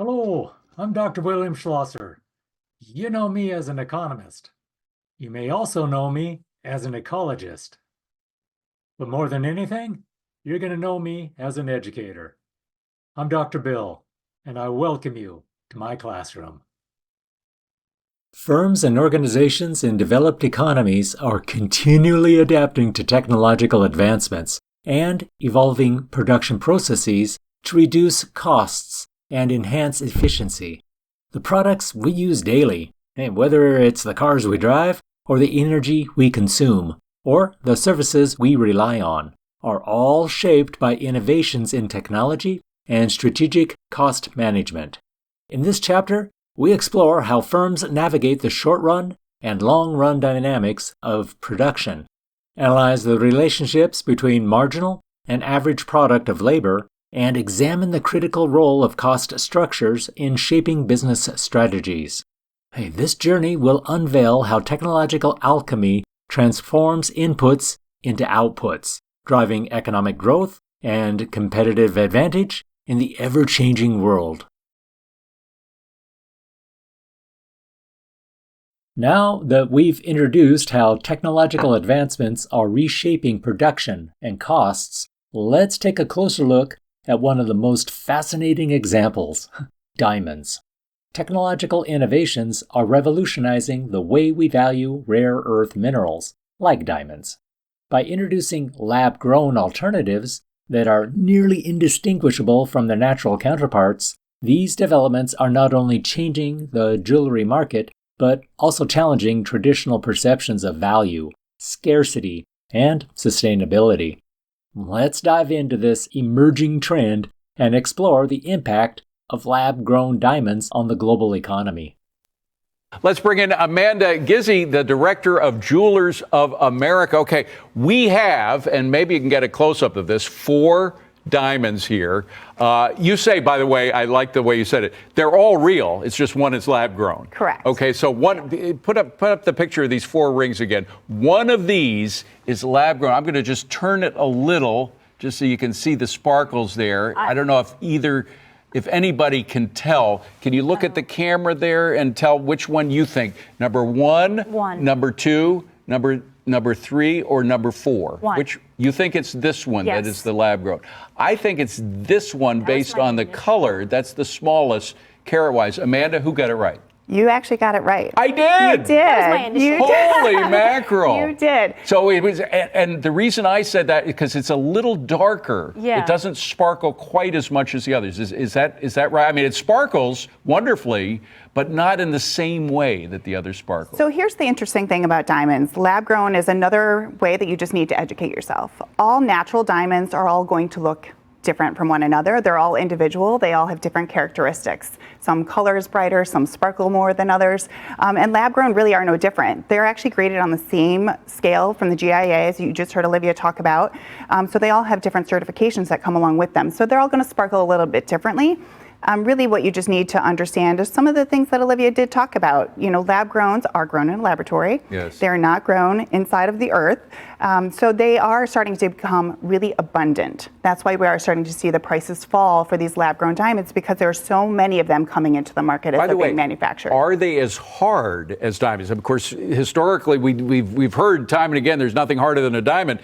Hello, I'm Dr. William Schlosser. You know me as an economist. You may also know me as an ecologist. But more than anything, you're going to know me as an educator. I'm Dr. Bill, and I welcome you to my classroom. Firms and organizations in developed economies are continually adapting to technological advancements and evolving production processes to reduce costs and enhance efficiency. The products we use daily, whether it's the cars we drive or the energy we consume or the services we rely on, are all shaped by innovations in technology and strategic cost management. In this chapter, we explore how firms navigate the short-run and long-run dynamics of production, analyze the relationships between marginal and average product of labor, and examine the critical role of cost structures in shaping business strategies. This journey will unveil how technological alchemy transforms inputs into outputs, driving economic growth and competitive advantage in the ever-changing world. Now that we've introduced how technological advancements are reshaping production and costs, let's take a closer look at one of the most fascinating examples, diamonds. Technological innovations are revolutionizing the way we value rare earth minerals, like diamonds. By introducing lab-grown alternatives that are nearly indistinguishable from their natural counterparts, these developments are not only changing the jewelry market, but also challenging traditional perceptions of value, scarcity, and sustainability. Let's dive into this emerging trend and explore the impact of lab-grown diamonds on the global economy. Let's bring in Amanda Gizzi, the director of Jewelers of America. Okay, we have, and maybe you can get a close-up of this, 4 diamonds here. You say, by the way, I like the way you said it, they're all real. It's just one is lab grown. Correct. Okay, so put up the picture of these 4 rings again. One of these is lab grown. I'm going to just turn it a little just so you can see the sparkles there. I don't know if anybody can tell. Can you look at the camera there and tell which one you think? Number 1, number 2, number 3, or number 4? 1. Which you think it's this one Yes. that is the lab grown? I think it's this one based on the color. That's the smallest carat wise. Amanda, who got it right? You actually got it right. I did. You did. That was my initial. Holy mackerel. You did. So it was, and the reason I said that is because it's a little darker. Yeah. It doesn't sparkle quite as much as the others. Is that right? I mean, it sparkles wonderfully, but not in the same way that the others sparkle. So here's the interesting thing about diamonds. Lab grown is another way that you just need to educate yourself. All natural diamonds are all going to look different from one another. They're all individual. They all have different characteristics. Some colors brighter, some sparkle more than others. And lab grown really are no different. They're actually graded on the same scale from the GIA as you just heard Olivia talk about. So they all have different certifications that come along with them. So they're all going to sparkle a little bit differently. Really what you just need to understand is some of the things that Olivia did talk about. You know, lab growns are grown in a laboratory. Yes. They're not grown inside of the earth. So they are starting to become really abundant. That's why we are starting to see the prices fall for these lab-grown diamonds, because there are so many of them coming into the market as they're being manufactured. Are they as hard as diamonds? Of course, historically, we've heard time and again, there's nothing harder than a diamond.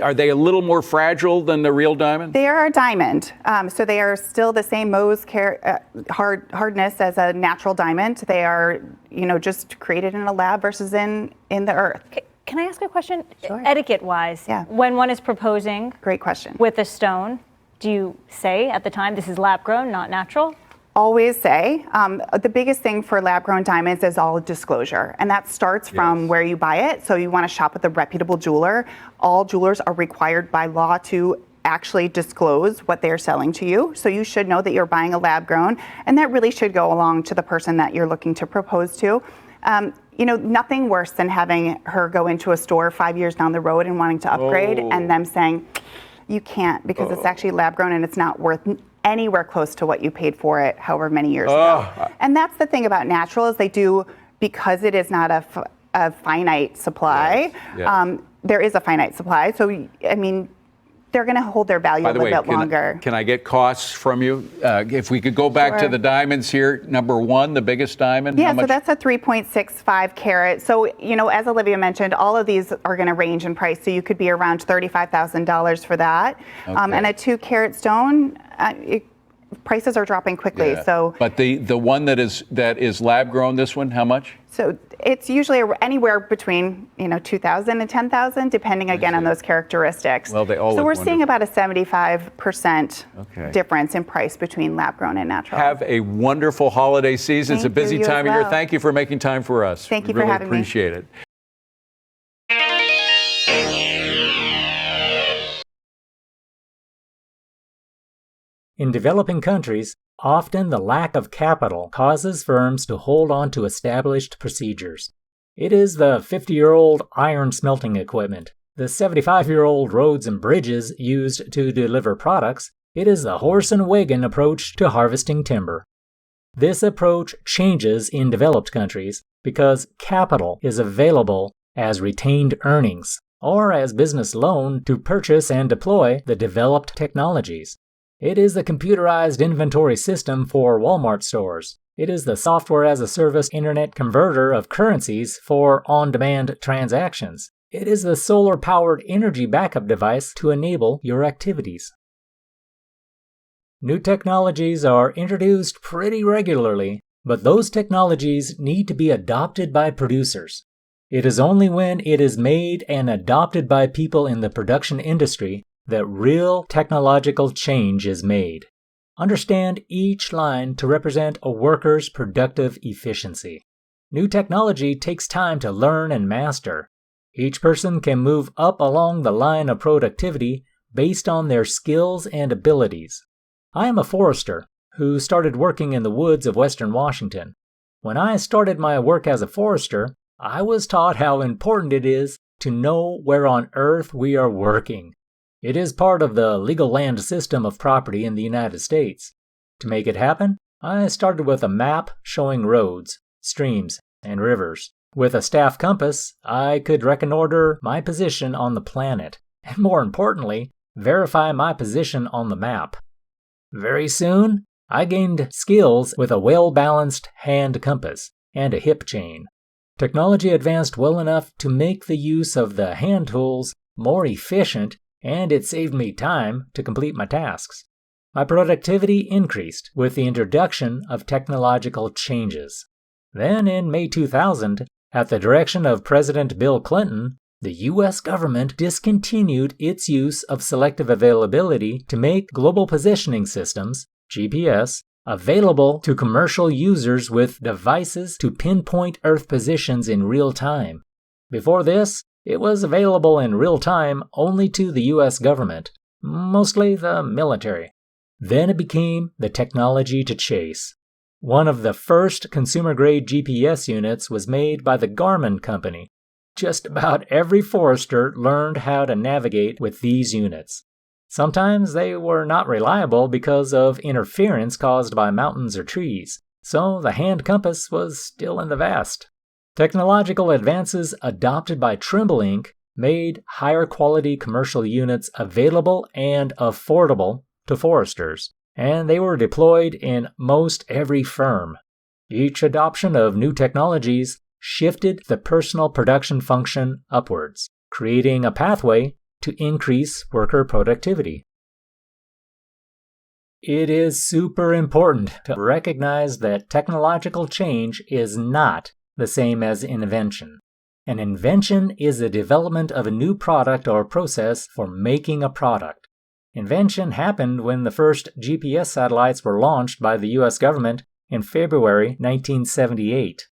Are they a little more fragile than the real diamond? They are a diamond, so they are still the same Mohs hardness as a natural diamond. They are, just created in a lab versus in the earth. Can I ask a question? Sure. Etiquette-wise, Yeah. when one is proposing Great question. with a stone, do you say at the time this is lab-grown, not natural? Always say, the biggest thing for lab-grown diamonds is all disclosure, and that starts from where you buy it. So you want to shop with a reputable jeweler. All jewelers are required by law to actually disclose what they're selling to you. So you should know that you're buying a lab-grown, and that really should go along to the person that you're looking to propose to. Nothing worse than having her go into a store 5 years down the road and wanting to upgrade and them saying, you can't, because it's actually lab grown and it's not worth anywhere close to what you paid for it however many years ago. And that's the thing about natural is they do, because it is not a finite supply, there is a finite supply. So, they're going to hold their value By a the little way, bit longer. Can I get costs from you? If we could go back to the diamonds here, number one, the biggest diamond. Yeah, so that's a 3.65 carat. So, as Olivia mentioned, all of these are going to range in price. So you could be around $35,000 for that. Okay. And a 2-carat stone, prices are dropping quickly. Yeah. So, but the one that is lab grown, this one, how much? So it's usually anywhere between $2,000 and $10,000, depending again on those characteristics. Well, they all so look we're seeing wonderful. about a 75% difference in price between lab grown and natural. Have a wonderful holiday season. It's a busy you time as of year. well. Thank you for making time for us. Thank you really for having me. Appreciate it. In developing countries, often the lack of capital causes firms to hold on to established procedures. It is the 50-year-old iron smelting equipment, the 75-year-old roads and bridges used to deliver products. It is the horse and wagon approach to harvesting timber. This approach changes in developed countries because capital is available as retained earnings or as business loan to purchase and deploy the developed technologies. It is the computerized inventory system for Walmart stores. It is the software-as-a-service internet converter of currencies for on-demand transactions. It is the solar-powered energy backup device to enable your activities. New technologies are introduced pretty regularly, but those technologies need to be adopted by producers. It is only when it is made and adopted by people in the production industry that real technological change is made. Understand each line to represent a worker's productive efficiency. New technology takes time to learn and master. Each person can move up along the line of productivity based on their skills and abilities. I am a forester who started working in the woods of Western Washington. When I started my work as a forester, I was taught how important it is to know where on earth we are working. It is part of the legal land system of property in the United States. To make it happen, I started with a map showing roads, streams, and rivers. With a staff compass, I could reconnoiter my position on the planet, and more importantly, verify my position on the map. Very soon, I gained skills with a well-balanced hand compass and a hip chain. Technology advanced well enough to make the use of the hand tools more efficient, and it saved me time to complete my tasks. My productivity increased with the introduction of technological changes. Then in May 2000, at the direction of President Bill Clinton, the U.S. government discontinued its use of selective availability to make global positioning systems, GPS, available to commercial users with devices to pinpoint Earth positions in real time. Before this, it was available in real time only to the U.S. government, mostly the military. Then it became the technology to chase. One of the first consumer-grade GPS units was made by the Garmin company. Just about every forester learned how to navigate with these units. Sometimes they were not reliable because of interference caused by mountains or trees, so the hand compass was still in the vest. Technological advances adopted by Trimble Inc. made higher quality commercial units available and affordable to foresters, and they were deployed in most every firm. Each adoption of new technologies shifted the personal production function upwards, creating a pathway to increase worker productivity. It is super important to recognize that technological change is not the same as invention. An invention is the development of a new product or process for making a product. Invention happened when the first GPS satellites were launched by the U.S. government in February 1978.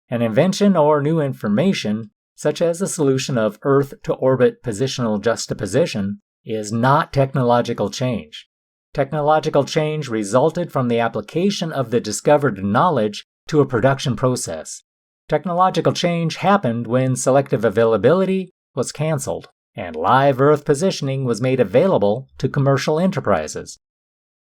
An invention or new information, such as the solution of Earth-to-orbit positional juxtaposition, is not technological change. Technological change resulted from the application of the discovered knowledge to a production process. Technological change happened when selective availability was canceled, and live Earth positioning was made available to commercial enterprises.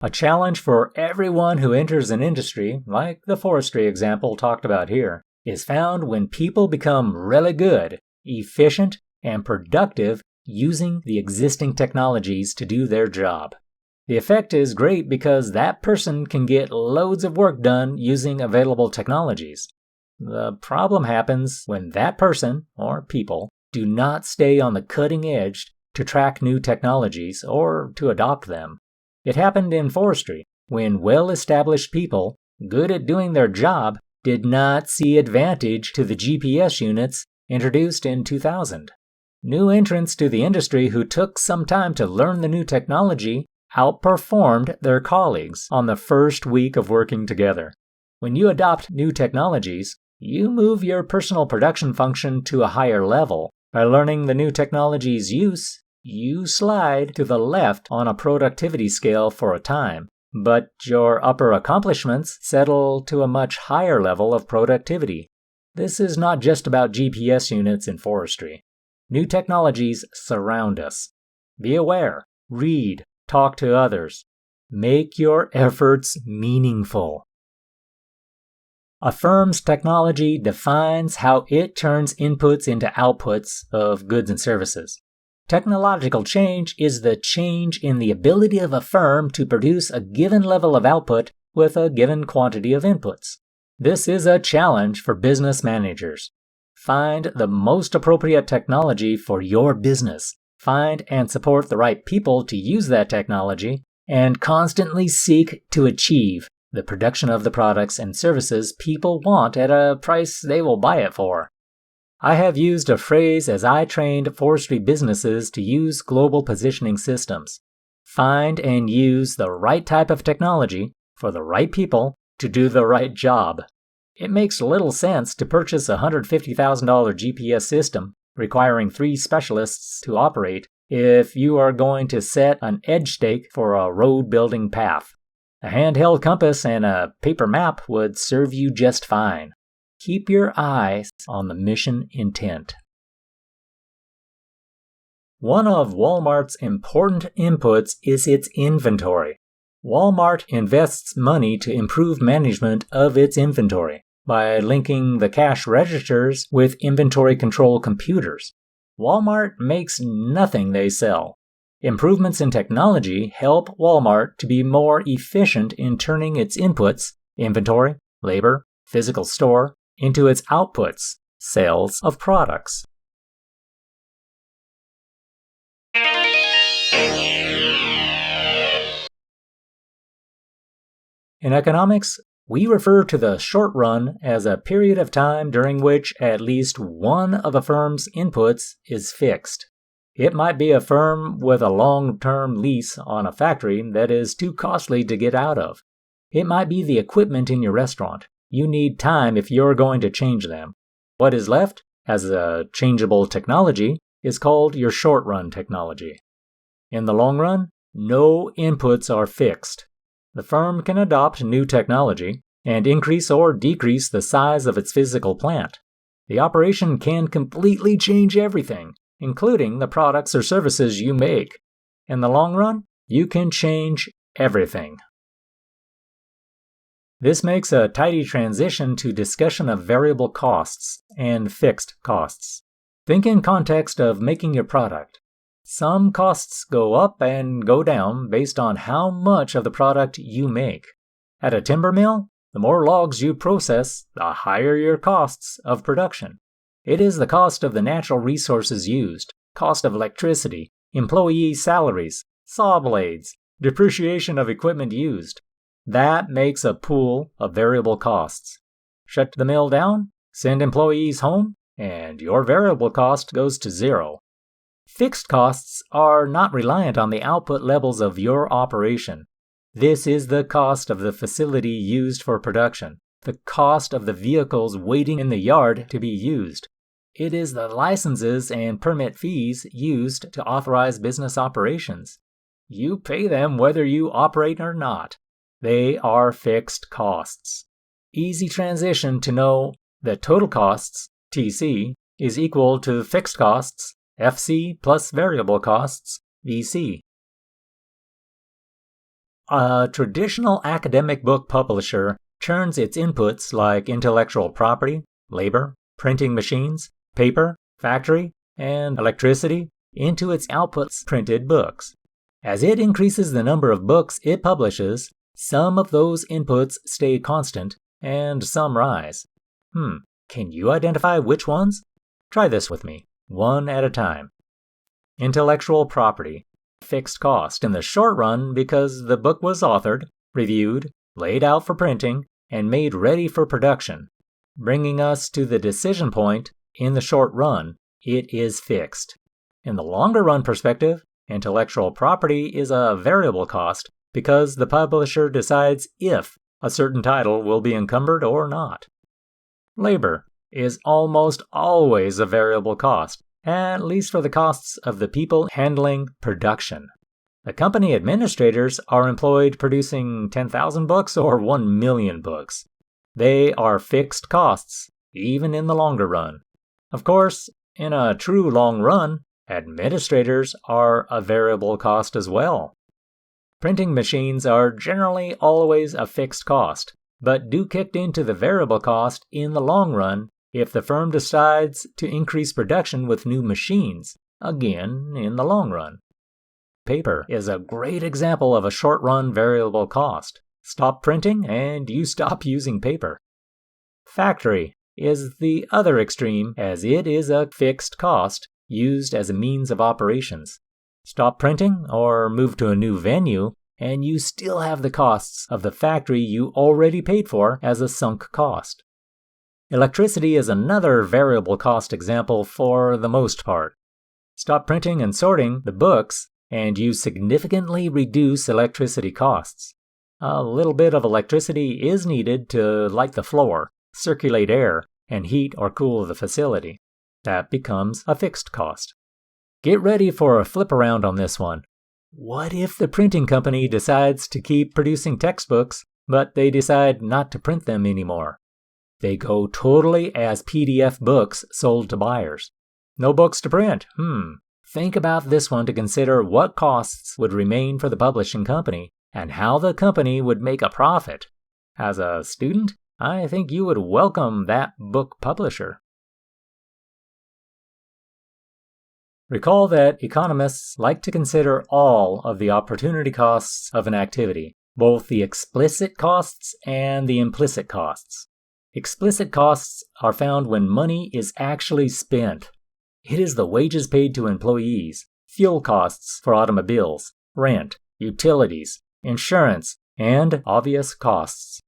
A challenge for everyone who enters an industry, like the forestry example talked about here, is found when people become really good, efficient, and productive using the existing technologies to do their job. The effect is great because that person can get loads of work done using available technologies. The problem happens when that person, or people, do not stay on the cutting edge to track new technologies or to adopt them. It happened in forestry, when well-established people, good at doing their job, did not see advantage to the GPS units introduced in 2000. New entrants to the industry who took some time to learn the new technology outperformed their colleagues on the first week of working together. When you adopt new technologies, you move your personal production function to a higher level. By learning the new technology's use, you slide to the left on a productivity scale for a time, but your upper accomplishments settle to a much higher level of productivity. This is not just about GPS units in forestry. New technologies surround us. Be aware, read, talk to others. Make your efforts meaningful. A firm's technology defines how it turns inputs into outputs of goods and services. Technological change is the change in the ability of a firm to produce a given level of output with a given quantity of inputs. This is a challenge for business managers. Find the most appropriate technology for your business. Find and support the right people to use that technology, and constantly seek to achieve the production of the products and services people want at a price they will buy it for. I have used a phrase as I trained forestry businesses to use global positioning systems. Find and use the right type of technology for the right people to do the right job. It makes little sense to purchase a $150,000 GPS system requiring 3 specialists to operate if you are going to set an edge stake for a road building path. A handheld compass and a paper map would serve you just fine. Keep your eyes on the mission intent. One of Walmart's important inputs is its inventory. Walmart invests money to improve management of its inventory by linking the cash registers with inventory control computers. Walmart makes nothing they sell. Improvements in technology help Walmart to be more efficient in turning its inputs, inventory, labor, physical store, into its outputs, sales of products. In economics, we refer to the short run as a period of time during which at least one of a firm's inputs is fixed. It might be a firm with a long-term lease on a factory that is too costly to get out of. It might be the equipment in your restaurant. You need time if you're going to change them. What is left as a changeable technology is called your short-run technology. In the long run, no inputs are fixed. The firm can adopt new technology and increase or decrease the size of its physical plant. The operation can completely change everything, including the products or services you make. In the long run, you can change everything. This makes a tidy transition to discussion of variable costs and fixed costs. Think in context of making your product. Some costs go up and go down based on how much of the product you make. At a timber mill, the more logs you process, the higher your costs of production. It is the cost of the natural resources used, cost of electricity, employee salaries, saw blades, depreciation of equipment used. That makes a pool of variable costs. Shut the mill down, send employees home, and your variable cost goes to zero. Fixed costs are not reliant on the output levels of your operation. This is the cost of the facility used for production, the cost of the vehicles waiting in the yard to be used. It is the licenses and permit fees used to authorize business operations. You pay them whether you operate or not. They are fixed costs. Easy transition to know that total costs, TC, is equal to fixed costs, FC, plus variable costs, VC. A traditional academic book publisher turns its inputs like intellectual property, labor, printing machines, paper, factory, and electricity into its outputs printed books. As it increases the number of books it publishes, some of those inputs stay constant and some rise. Can you identify which ones? Try this with me, one at a time. Intellectual property. Fixed cost in the short run because the book was authored, reviewed, laid out for printing, and made ready for production. Bringing us to the decision point, in the short run, it is fixed. In the longer run perspective, intellectual property is a variable cost because the publisher decides if a certain title will be encumbered or not. Labor is almost always a variable cost, at least for the costs of the people handling production. The company administrators are employed producing 10,000 books or 1 million books. They are fixed costs, even in the longer run. Of course, in a true long run, administrators are a variable cost as well. Printing machines are generally always a fixed cost, but do kick into the variable cost in the long run if the firm decides to increase production with new machines, again in the long run. Paper is a great example of a short-run variable cost. Stop printing and you stop using paper. Factory is the other extreme as it is a fixed cost used as a means of operations. Stop printing or move to a new venue and you still have the costs of the factory you already paid for as a sunk cost. Electricity is another variable cost example for the most part. Stop printing and sorting the books, and you significantly reduce electricity costs. A little bit of electricity is needed to light the floor, circulate air, and heat or cool the facility. That becomes a fixed cost. Get ready for a flip around on this one. What if the printing company decides to keep producing textbooks, but they decide not to print them anymore? They go totally as PDF books sold to buyers. No books to print. Think about this one to consider what costs would remain for the publishing company and how the company would make a profit. As a student, I think you would welcome that book publisher. Recall that economists like to consider all of the opportunity costs of an activity, both the explicit costs and the implicit costs. Explicit costs are found when money is actually spent. It is the wages paid to employees, fuel costs for automobiles, rent, utilities, insurance, and obvious costs.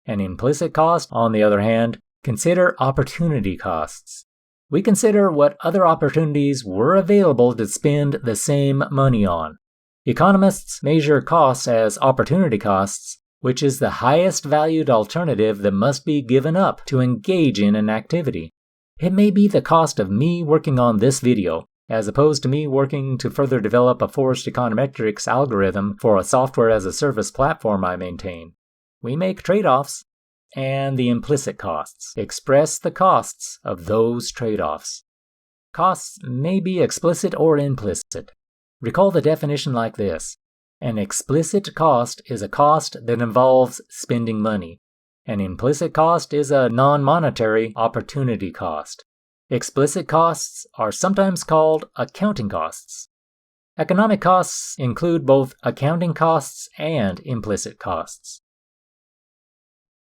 An implicit cost, on the other hand, consider opportunity costs. We consider what other opportunities were available to spend the same money on. Economists measure costs as opportunity costs, which is the highest valued alternative that must be given up to engage in an activity. It may be the cost of me working on this video, as opposed to me working to further develop a forced econometrics algorithm for a software-as-a-service platform I maintain. We make trade-offs, and the implicit costs express the costs of those trade-offs. Costs may be explicit or implicit. Recall the definition like this. An explicit cost is a cost that involves spending money. An implicit cost is a non-monetary opportunity cost. Explicit costs are sometimes called accounting costs. Economic costs include both accounting costs and implicit costs.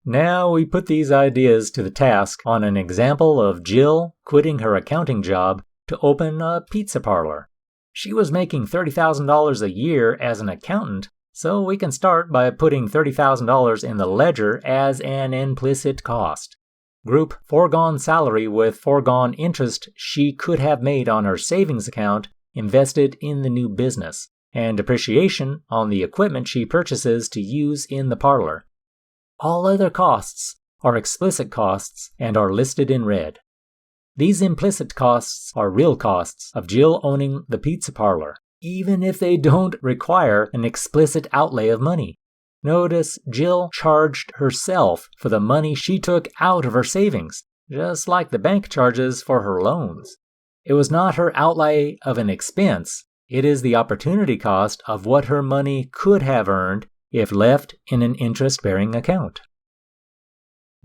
Now we put these ideas to the task on an example of Jill quitting her accounting job to open a pizza parlor. She was making $30,000 a year as an accountant, so we can start by putting $30,000 in the ledger as an implicit cost. Group foregone salary with foregone interest she could have made on her savings account invested in the new business, and depreciation on the equipment she purchases to use in the parlor. All other costs are explicit costs and are listed in red. These implicit costs are real costs of Jill owning the pizza parlor, even if they don't require an explicit outlay of money. Notice Jill charged herself for the money she took out of her savings, just like the bank charges for her loans. It was not her outlay of an expense, it is the opportunity cost of what her money could have earned if left in an interest-bearing account.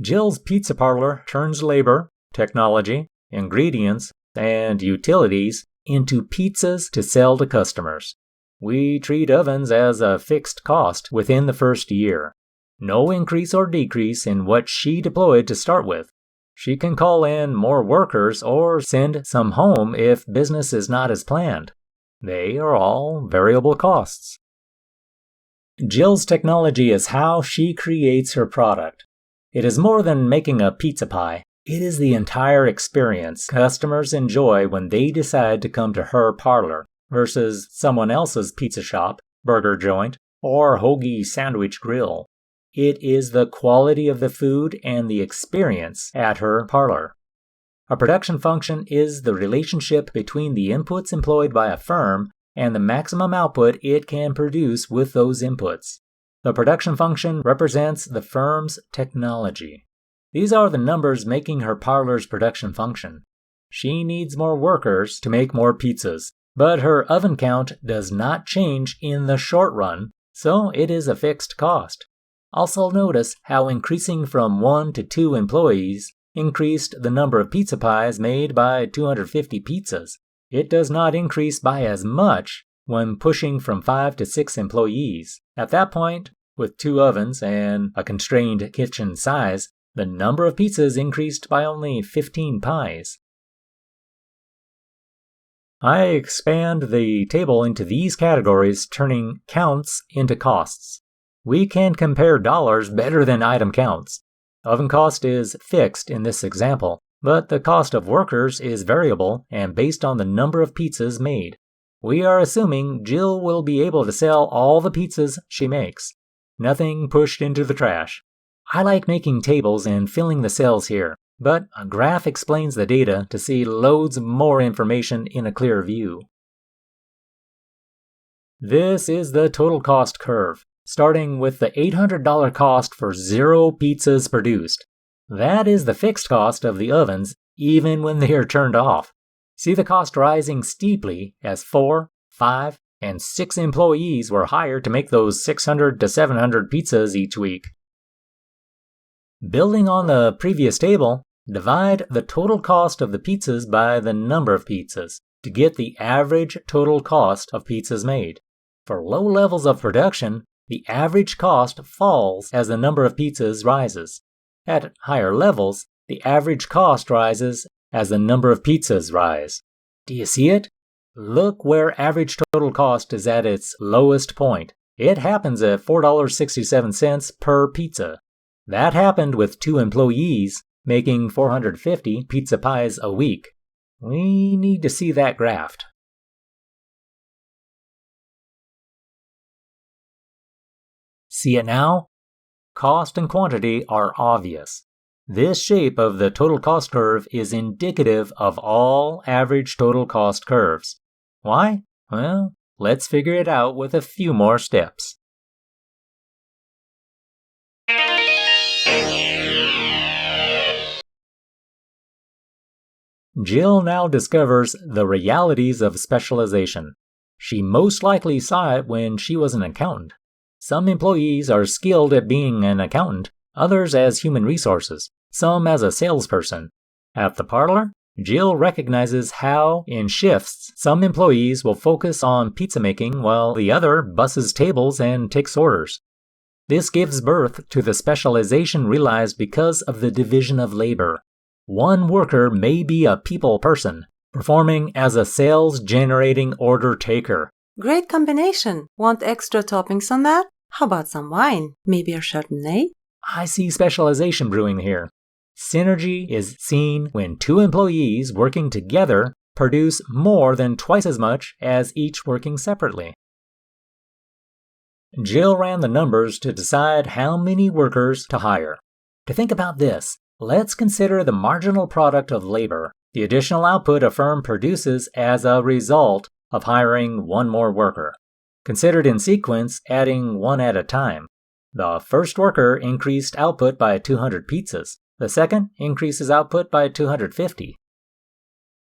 Jill's pizza parlor turns labor, technology, ingredients, and utilities into pizzas to sell to customers. We treat ovens as a fixed cost within the first year. No increase or decrease in what she deployed to start with. She can call in more workers or send some home if business is not as planned. They are all variable costs. Jill's technology is how she creates her product. It is more than making a pizza pie. It is the entire experience customers enjoy when they decide to come to her parlor versus someone else's pizza shop, burger joint, or hoagie sandwich grill. It is the quality of the food and the experience at her parlor. A production function is the relationship between the inputs employed by a firm and the maximum output it can produce with those inputs. The production function represents the firm's technology. These are the numbers making her parlor's production function. She needs more workers to make more pizzas, but her oven count does not change in the short run, so it is a fixed cost. Also notice how increasing from 1 to 2 employees increased the number of pizza pies made by 250 pizzas. It does not increase by as much when pushing from 5 to 6 employees. At that point, with 2 ovens and a constrained kitchen size, the number of pizzas increased by only 15 pies. I expand the table into these categories, turning counts into costs. We can compare dollars better than item counts. Oven cost is fixed in this example, but the cost of workers is variable and based on the number of pizzas made. We are assuming Jill will be able to sell all the pizzas she makes. Nothing pushed into the trash. I like making tables and filling the cells here, but a graph explains the data to see loads more information in a clear view. This is the total cost curve, starting with the $800 cost for 0 pizzas produced. That is the fixed cost of the ovens, even when they are turned off. See the cost rising steeply as 4, 5, and 6 employees were hired to make those 600 to 700 pizzas each week. Building on the previous table, divide the total cost of the pizzas by the number of pizzas to get the average total cost of pizzas made. For low levels of production, the average cost falls as the number of pizzas rises. At higher levels, the average cost rises as the number of pizzas rise. Do you see it? Look where average total cost is at its lowest point. It happens at $4.67 per pizza. That happened with 2 employees making 450 pizza pies a week. We need to see that graphed. See it now? Cost and quantity are obvious. This shape of the total cost curve is indicative of all average total cost curves. Why? Well, let's figure it out with a few more steps. Jill now discovers the realities of specialization. She most likely saw it when she was an accountant. Some employees are skilled at being an accountant, others as human resources, some as a salesperson. At the parlor, Jill recognizes how, in shifts, some employees will focus on pizza making while the other busses tables and takes orders. This gives birth to the specialization realized because of the division of labor. One worker may be a people person, performing as a sales-generating order taker. Great combination. Want extra toppings on that? How about some wine? Maybe a Chardonnay? I see specialization brewing here. Synergy is seen when 2 employees working together produce more than twice as much as each working separately. Jill ran the numbers to decide how many workers to hire. To think about this, let's consider the marginal product of labor, the additional output a firm produces as a result of hiring 1 more worker. Considered in sequence, adding 1 at a time. The first worker increased output by 200 pizzas. The second increases output by 250.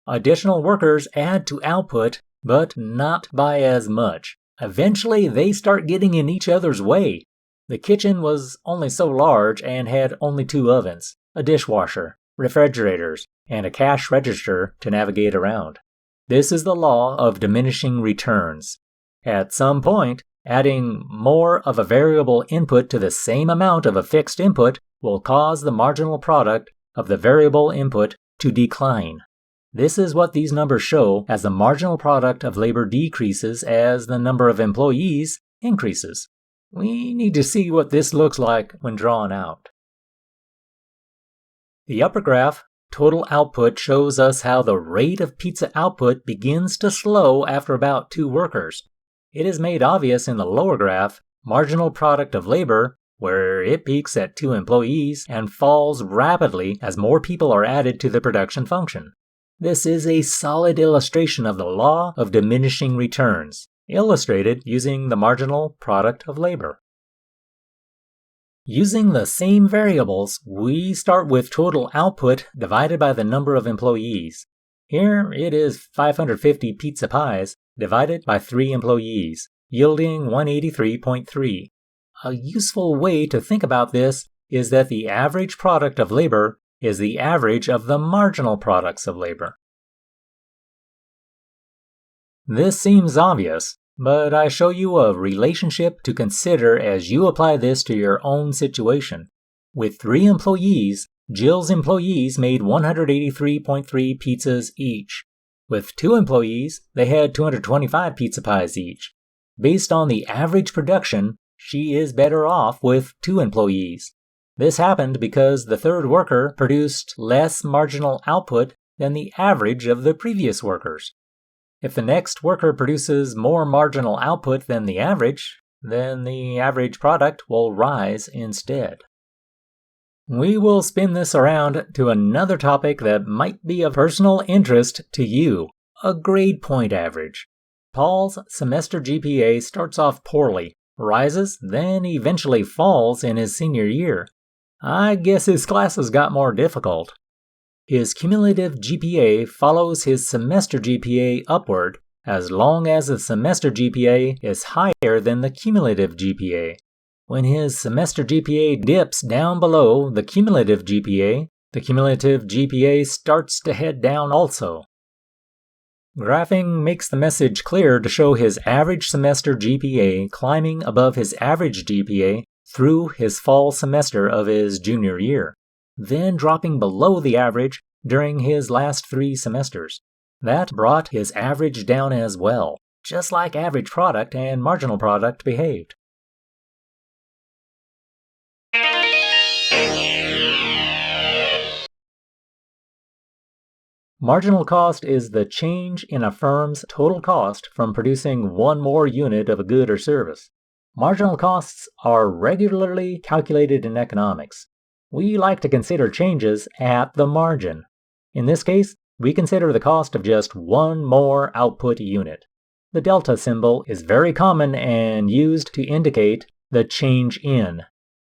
Additional workers add to output, but not by as much. Eventually, they start getting in each other's way. The kitchen was only so large and had only 2 ovens, a dishwasher, refrigerators, and a cash register to navigate around. This is the law of diminishing returns. At some point, adding more of a variable input to the same amount of a fixed input will cause the marginal product of the variable input to decline. This is what these numbers show as the marginal product of labor decreases as the number of employees increases. We need to see what this looks like when drawn out. The upper graph, total output, shows us how the rate of pizza output begins to slow after about 2 workers. It is made obvious in the lower graph, marginal product of labor, where it peaks at 2 employees and falls rapidly as more people are added to the production function. This is a solid illustration of the law of diminishing returns, illustrated using the marginal product of labor. Using the same variables, we start with total output divided by the number of employees. Here it is 550 pizza pies divided by 3 employees, yielding 183.3. A useful way to think about this is that the average product of labor is the average of the marginal products of labor. This seems obvious, but I show you a relationship to consider as you apply this to your own situation. With 3 employees, Jill's employees made 183.3 pizzas each. With 2 employees, they had 225 pizza pies each. Based on the average production, she is better off with 2 employees. This happened because the third worker produced less marginal output than the average of the previous workers. If the next worker produces more marginal output than the average, then the average product will rise instead. We will spin this around to another topic that might be of personal interest to you, a grade point average. Paul's semester GPA starts off poorly, rises, then eventually falls in his senior year. I guess his classes got more difficult. His cumulative GPA follows his semester GPA upward as long as the semester GPA is higher than the cumulative GPA. When his semester GPA dips down below the cumulative GPA starts to head down also. Graphing makes the message clear to show his average semester GPA climbing above his average GPA through his fall semester of his junior year, then dropping below the average during his last 3 semesters. That brought his average down as well, just like average product and marginal product behaved. Marginal cost is the change in a firm's total cost from producing 1 more unit of a good or service. Marginal costs are regularly calculated in economics. We like to consider changes at the margin. In this case, we consider the cost of just 1 more output unit. The delta symbol is very common and used to indicate the change in.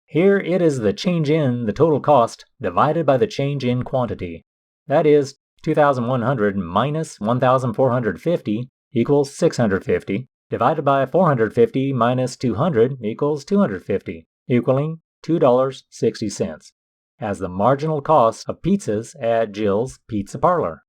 Here it is the change in the total cost divided by the change in quantity. That is, 2,100 minus 1,450 equals 650, divided by 450 minus 200 equals 250, equaling $2.60, as the marginal cost of pizzas at Jill's Pizza Parlor.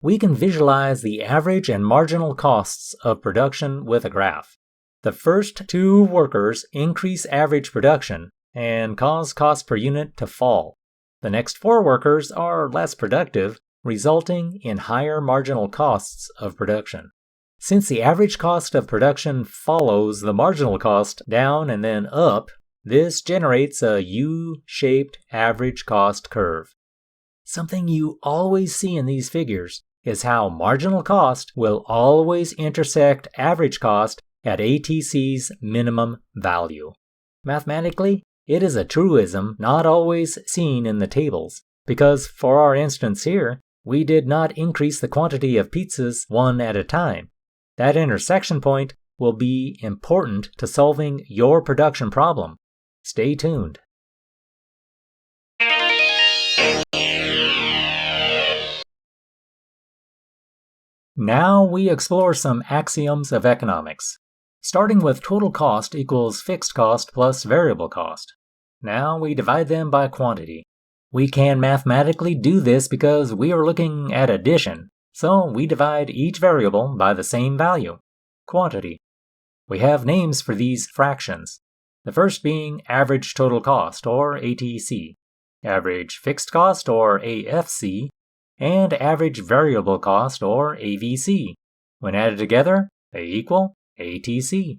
We can visualize the average and marginal costs of production with a graph. The first 2 workers increase average production and cause cost per unit to fall. The next 4 workers are less productive, resulting in higher marginal costs of production. Since the average cost of production follows the marginal cost down and then up, this generates a U-shaped average cost curve. Something you always see in these figures is how marginal cost will always intersect average cost at ATC's minimum value. Mathematically, it is a truism not always seen in the tables, because for our instance here, we did not increase the quantity of pizzas 1 at a time. That intersection point will be important to solving your production problem. Stay tuned. Now we explore some axioms of economics. Starting with total cost equals fixed cost plus variable cost. Now we divide them by quantity. We can mathematically do this because we are looking at addition. So we divide each variable by the same value, quantity. We have names for these fractions, the first being average total cost, or ATC, average fixed cost, or AFC, and average variable cost, or AVC. When added together, they equal ATC.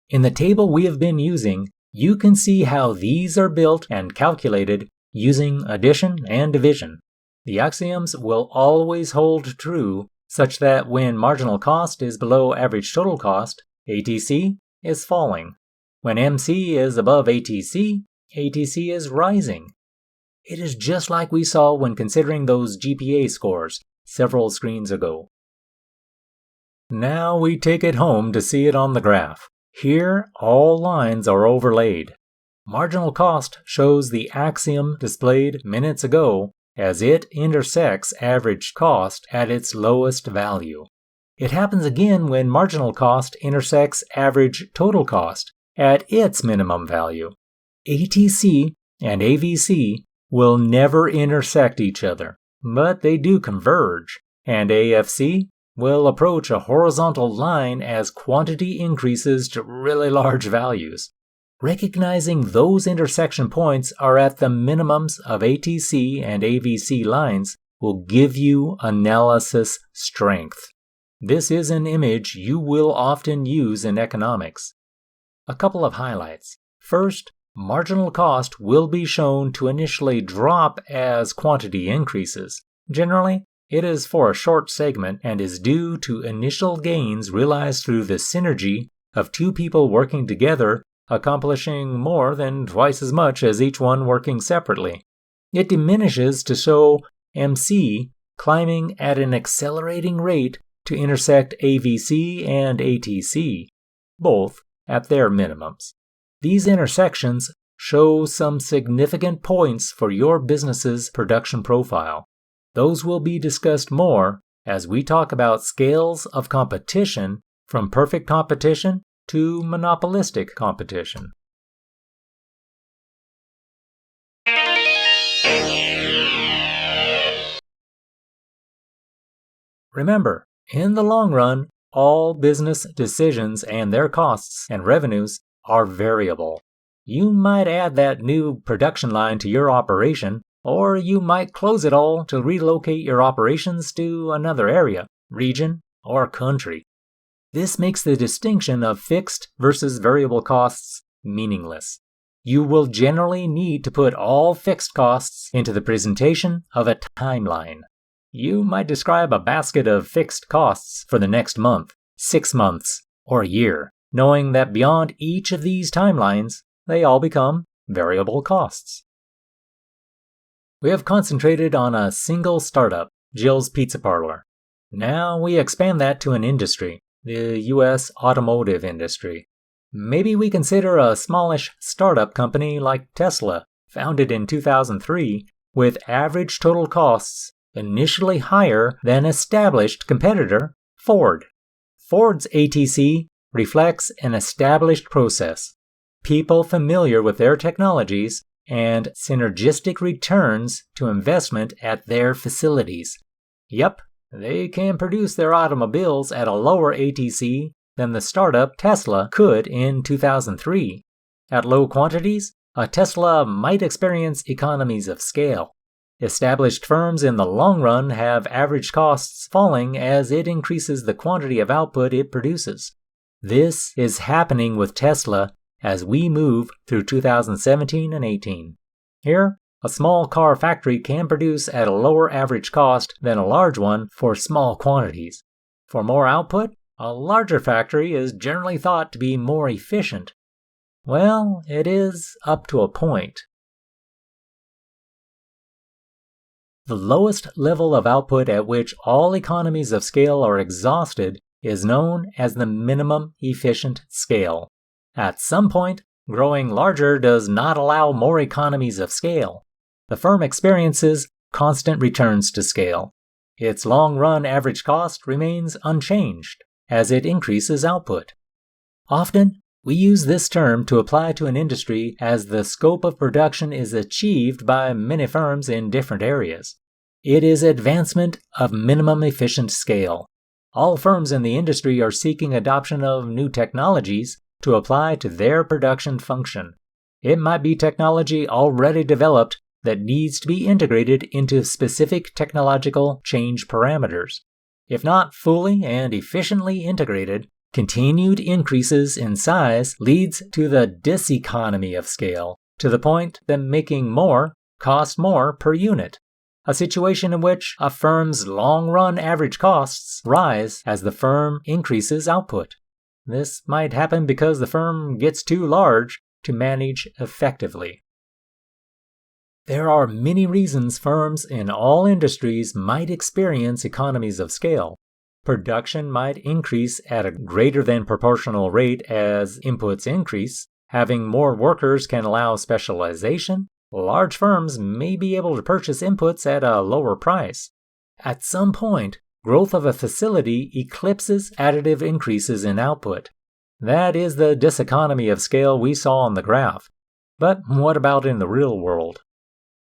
In the table we have been using, you can see how these are built and calculated using addition and division. The axioms will always hold true, such that when marginal cost is below average total cost, ATC is falling. When MC is above ATC, ATC is rising. It is just like we saw when considering those GPA scores several screens ago. Now we take it home to see it on the graph. Here, all lines are overlaid. Marginal cost shows the axiom displayed minutes ago as it intersects average cost at its lowest value. It happens again when marginal cost intersects average total cost at its minimum value. ATC and AVC will never intersect each other, but they do converge, and AFC will approach a horizontal line as quantity increases to really large values. Recognizing those intersection points are at the minimums of ATC and AVC lines will give you analysis strength. This is an image you will often use in economics. A couple of highlights. First, marginal cost will be shown to initially drop as quantity increases. Generally, it is for a short segment and is due to initial gains realized through the synergy of two people working together accomplishing more than twice as much as each one working separately. It diminishes to show MC climbing at an accelerating rate to intersect AVC and ATC, both at their minimums. These intersections show some significant points for your business's production profile. Those will be discussed more as we talk about scales of competition from perfect competition to monopolistic competition. Remember, in the long run, all business decisions and their costs and revenues are variable. You might add that new production line to your operation, or you might close it all to relocate your operations to another area, region, or country. This makes the distinction of fixed versus variable costs meaningless. You will generally need to put all fixed costs into the presentation of a timeline. You might describe a basket of fixed costs for the next month, 6 months, or a year, knowing that beyond each of these timelines, they all become variable costs. We have concentrated on a single startup, Jill's Pizza Parlor. Now we expand that to an industry, the U.S. automotive industry. Maybe we consider a smallish startup company like Tesla, founded in 2003, with average total costs initially higher than established competitor Ford. Ford's ATC reflects an established process, people familiar with their technologies, and synergistic returns to investment at their facilities. Yep, they can produce their automobiles at a lower ATC than the startup Tesla could in 2003. At low quantities, a Tesla might experience economies of scale. Established firms in the long run have average costs falling as it increases the quantity of output it produces. This is happening with Tesla as we move through 2017 and 18. Here, a small car factory can produce at a lower average cost than a large one for small quantities. For more output, a larger factory is generally thought to be more efficient. Well, it is up to a point. The lowest level of output at which all economies of scale are exhausted is known as the minimum efficient scale. At some point, growing larger does not allow more economies of scale. The firm experiences constant returns to scale. Its long-run average cost remains unchanged as it increases output. Often, we use this term to apply to an industry as the scope of production is achieved by many firms in different areas. It is advancement of minimum efficient scale. All firms in the industry are seeking adoption of new technologies to apply to their production function. It might be technology already developed that needs to be integrated into specific technological change parameters. If not fully and efficiently integrated, continued increases in size leads to the diseconomy of scale, to the point that making more costs more per unit, a situation in which a firm's long-run average costs rise as the firm increases output. This might happen because the firm gets too large to manage effectively. There are many reasons firms in all industries might experience economies of scale. Production might increase at a greater than proportional rate as inputs increase. Having more workers can allow specialization. Large firms may be able to purchase inputs at a lower price. At some point, growth of a facility eclipses additive increases in output. That is the diseconomy of scale we saw on the graph. But what about in the real world?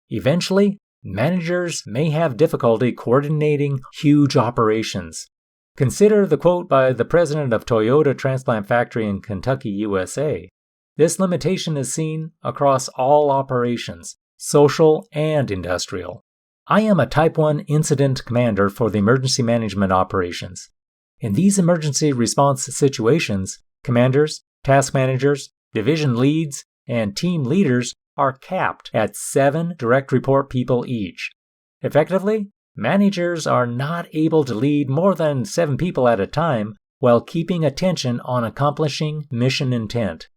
Eventually, managers may have difficulty coordinating huge operations. Consider the quote by the president of Toyota Transplant Factory in Kentucky, USA. This limitation is seen across all operations, social and industrial. I am a Type 1 incident commander for the emergency management operations. In these emergency response situations, commanders, task managers, division leads, and team leaders are capped at 7 direct report people each. Effectively, managers are not able to lead more than 7 people at a time while keeping attention on accomplishing mission intent.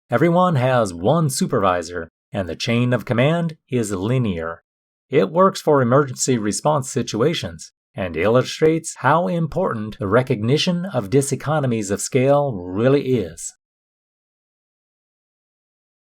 Everyone has one supervisor, and the chain of command is linear. It works for emergency response situations and illustrates how important the recognition of diseconomies of scale really is.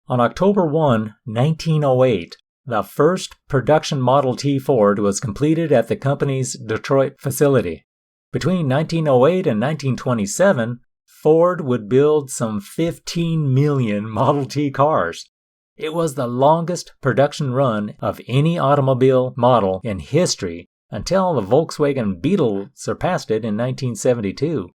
On October 1, 1908, the first production Model T Ford was completed at the company's Detroit facility. Between 1908 and 1927, Ford would build some 15 million Model T cars. It was the longest production run of any automobile model in history until the Volkswagen Beetle surpassed it in 1972.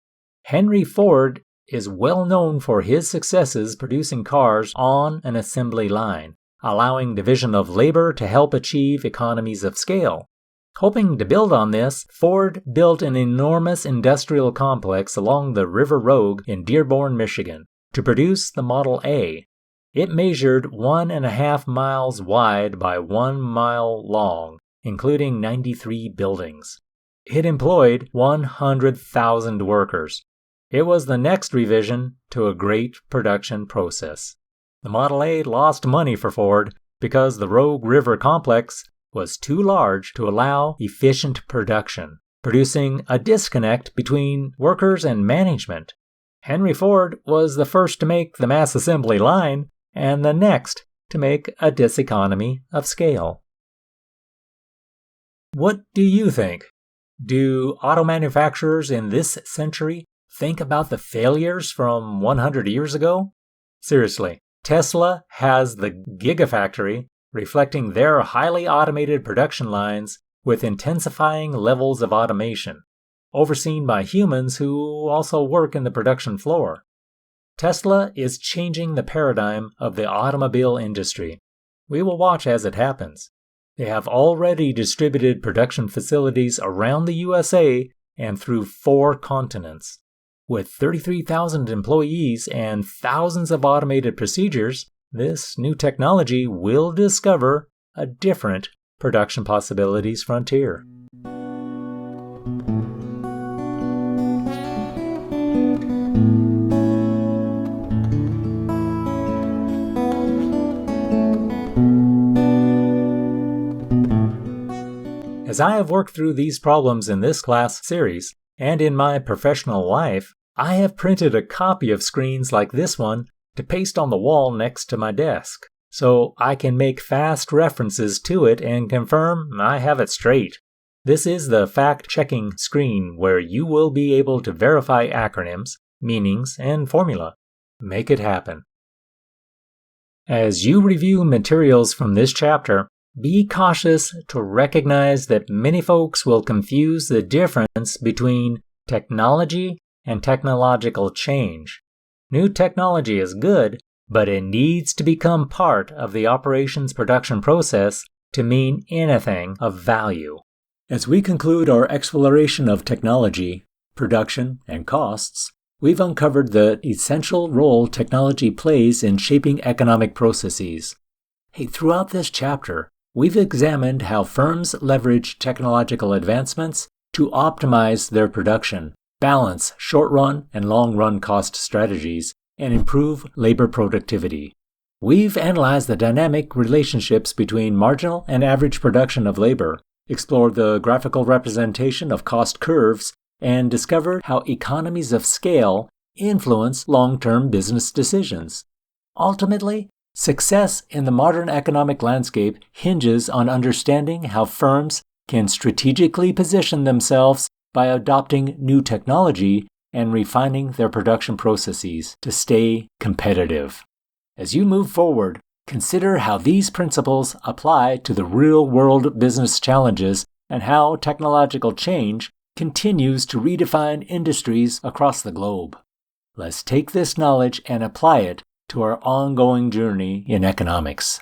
Henry Ford is well known for his successes producing cars on an assembly line, allowing division of labor to help achieve economies of scale. Hoping to build on this, Ford built an enormous industrial complex along the River Rogue in Dearborn, Michigan, to produce the Model A. It measured 1.5 miles wide by 1 mile long, including 93 buildings. It employed 100,000 workers. It was the next revision to a great production process. The Model A lost money for Ford because the Rogue River complex was too large to allow efficient production, producing a disconnect between workers and management. Henry Ford was the first to make the mass assembly line and the next to make a diseconomy of scale. What do you think? Do auto manufacturers in this century think about the failures from 100 years ago? Seriously, Tesla has the Gigafactory, reflecting their highly automated production lines with intensifying levels of automation, overseen by humans who also work in the production floor. Tesla is changing the paradigm of the automobile industry. We will watch as it happens. They have already distributed production facilities around the USA and through 4 continents. With 33,000 employees and thousands of automated procedures, this new technology will discover a different production possibilities frontier. As I have worked through these problems in this class series, and in my professional life, I have printed a copy of screens like this one to paste on the wall next to my desk, so I can make fast references to it and confirm I have it straight. This is the fact-checking screen where you will be able to verify acronyms, meanings, and formula. Make it happen. As you review materials from this chapter, Be cautious to recognize that many folks will confuse the difference between technology and technological change. New technology is good, but it needs to become part of the operations production process to mean anything of value. As we conclude our exploration of technology, production, and costs, we've uncovered the essential role technology plays in shaping economic processes. Throughout this chapter, we've examined how firms leverage technological advancements to optimize their production, balance short-run and long-run cost strategies, and improve labor productivity. We've analyzed the dynamic relationships between marginal and average production of labor, explored the graphical representation of cost curves, and discovered how economies of scale influence long-term business decisions. Ultimately, success in the modern economic landscape hinges on understanding how firms can strategically position themselves by adopting new technology and refining their production processes to stay competitive. As you move forward, consider how these principles apply to the real-world business challenges and how technological change continues to redefine industries across the globe. Let's take this knowledge and apply it to our ongoing journey in economics.